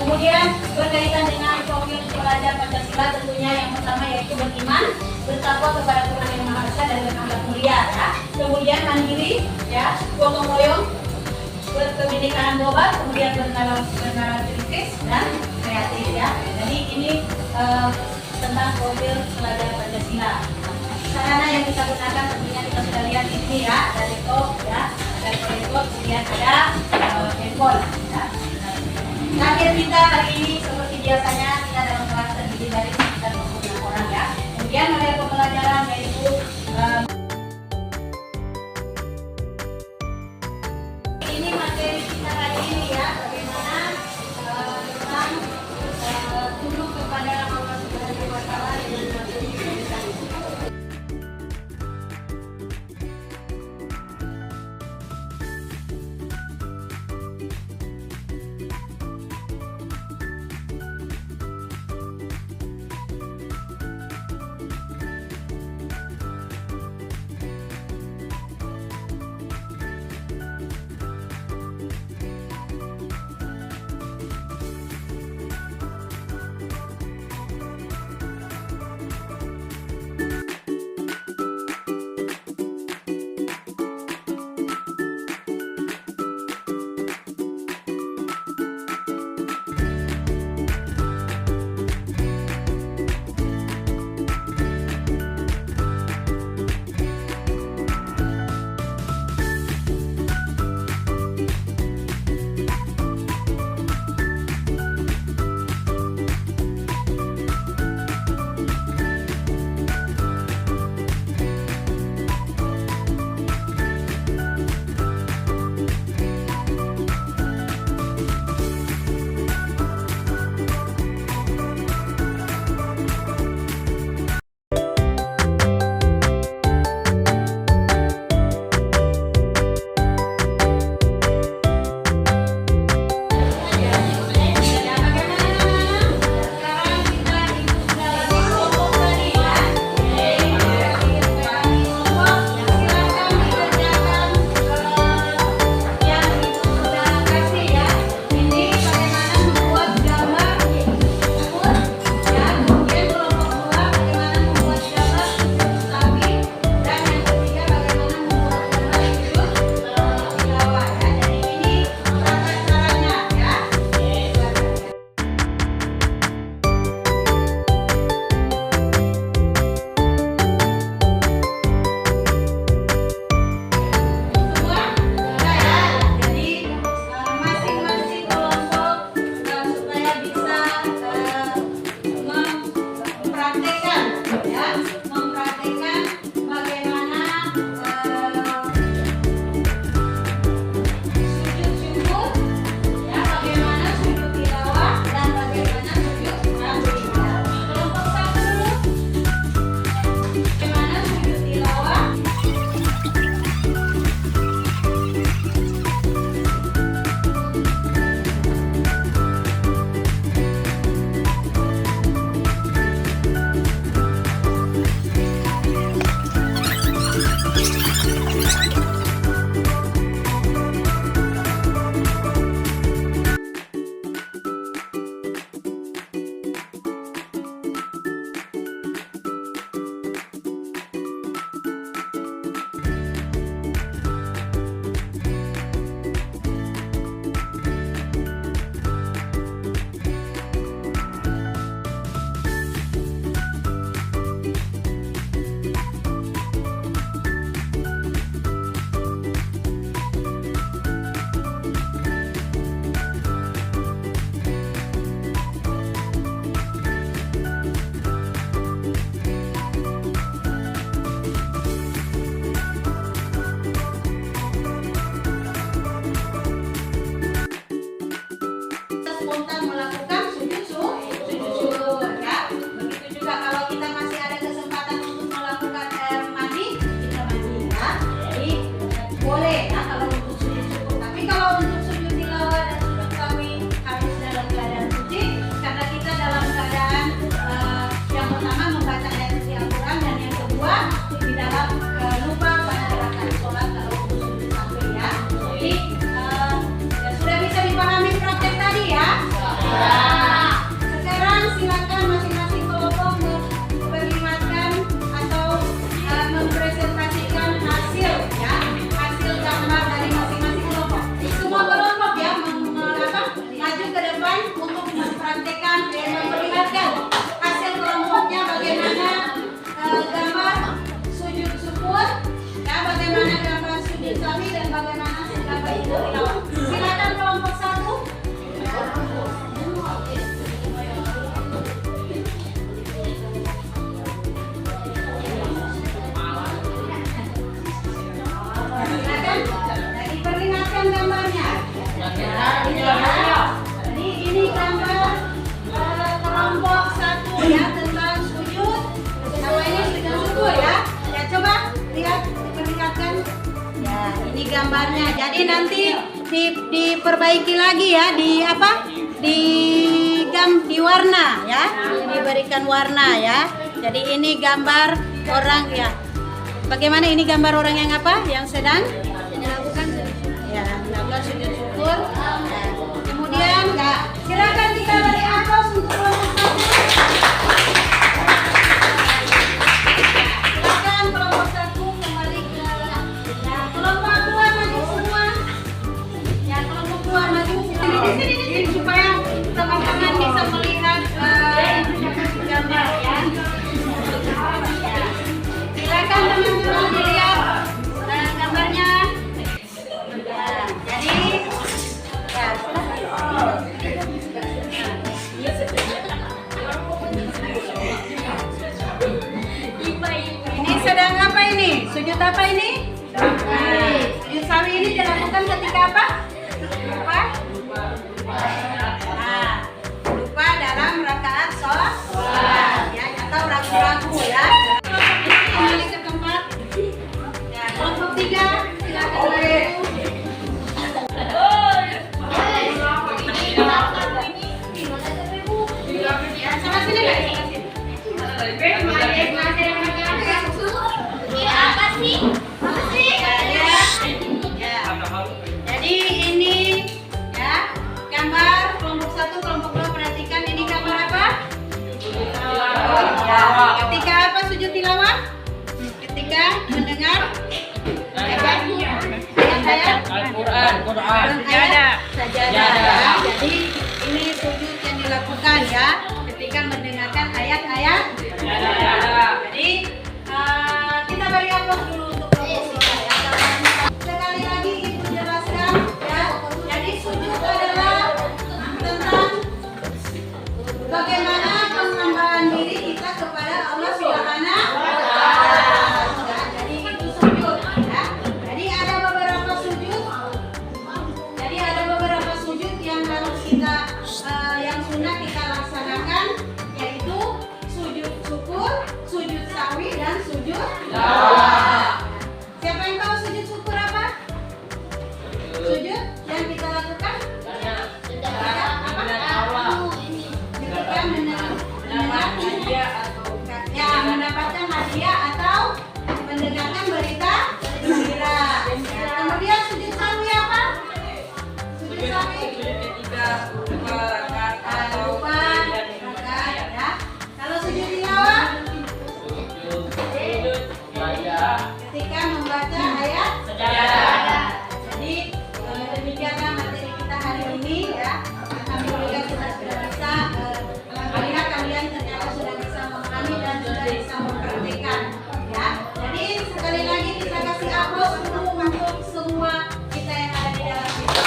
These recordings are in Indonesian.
Kemudian berkaitan dengan profil pelajar Pancasila tentunya yang pertama yaitu beriman, bertakwa kepada Tuhan Yang Maha Esa dan berakhlak mulia. Ya. Kemudian mandiri, ya, gotong royong, berkebinekaan global, kemudian bernalar kritis dan kreatif. Ya. Jadi ini tentang profil pelajar Pancasila. Sarana yang kita gunakan tentunya kita sudah lihat di sini ya, ada laptop, ya, ada laptop, kemudian ada handphone. Ya. Target kita hari ini seperti biasanya kita dalam kelas terdiri dari sekitar 26 orang ya. Kemudian materi pembelajaran yaitu ini materi kita hari ini ya, bagaimana tentang tunduk kepada Allah Subhanahu wa Ta'ala dengan materi pendidikan. Jadi ini gambar kelompok 1 ya tentang sujud. Nama ini sujud syukur ya. Ya coba lihat, diperlihatkan. Ya, ini gambarnya. Jadi nanti diperbaiki lagi ya, di apa? Di warna ya. Diberikan warna ya. Jadi ini gambar orang ya. Bagaimana ini gambar orang yang apa? Yang sedang melakukan sujud syukur. Kemudian silakan kita beri aplaus untuk kelompok 1. Silakan kelompok 1 kembali ke kelompok 2 maju semua. Ya, kelompok 2 maju. Di sini supaya teman-teman bisa melihat gambar ya. Silakan teman-teman dilihat gambarnya. Jadi ini sedang apa ini? Sujud apa ini? Sujud sawi ini dilakukan ketika apa? Lupa dalam rakaat sholat ya, atau ragu-ragu ya. Kembali ke tempat. Ya, kelompok 3 silakan maju. Sama sini nggak? Apa sih? Jadi ini ya gambar kelompok 1, kelompok 2 perhatikan ini gambar apa? Ya, ketika apa sujud tilawah? Ketika mendengar ayat Al-Quran. sajadah. Jadi ini sujud yang dilakukan ya ketika mendengarkan ayat-ayat. Jadi kita beri aplaus dulu untuk kelompok 3 ya. Sekali lagi Ibu jelaskan ya. Jadi sujud adalah tentang bagaimana pengambahan diri kita kepada Allah Subhanahu wa Ta'ala. Jadi itu sujud ya. Jadi ada beberapa sujud yang harus kita yang sunnah kita laksanakan, yaitu sujud syukur, sujud sawi dan sujud tilawah. Siapa yang tahu sujud syukur apa? Sujud yang kita lakukan? Ketika mendapatkan hadiah atau mendengarkan berita gembira. Kemudian sujud sawi apa? Sujud sawi Ketika lupa rakaat ya. Kalau sujud tilawah ketika membaca ayat sajadah. Jadi demikianlah materi kita hari ini ya. Alhamdulillah kita sudah bisa alhamdulillah kalian ternyata sudah bisa memahami dan sudah bisa mempraktikkan ya. Jadi sekali lagi kita kasih aplaus dulu untuk semua kita yang ada di dalam sini.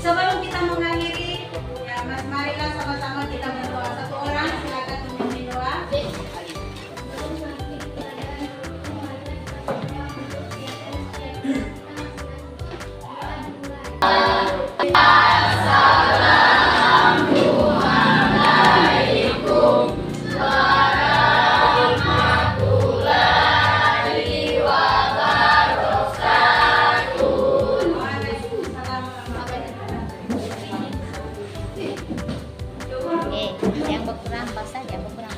Sebelum kita mengakhiri, ya Mas, marilah sama-sama kita berdoa. Satu orang silakan memimpin doa. Yang berkurang pas saja berkurang.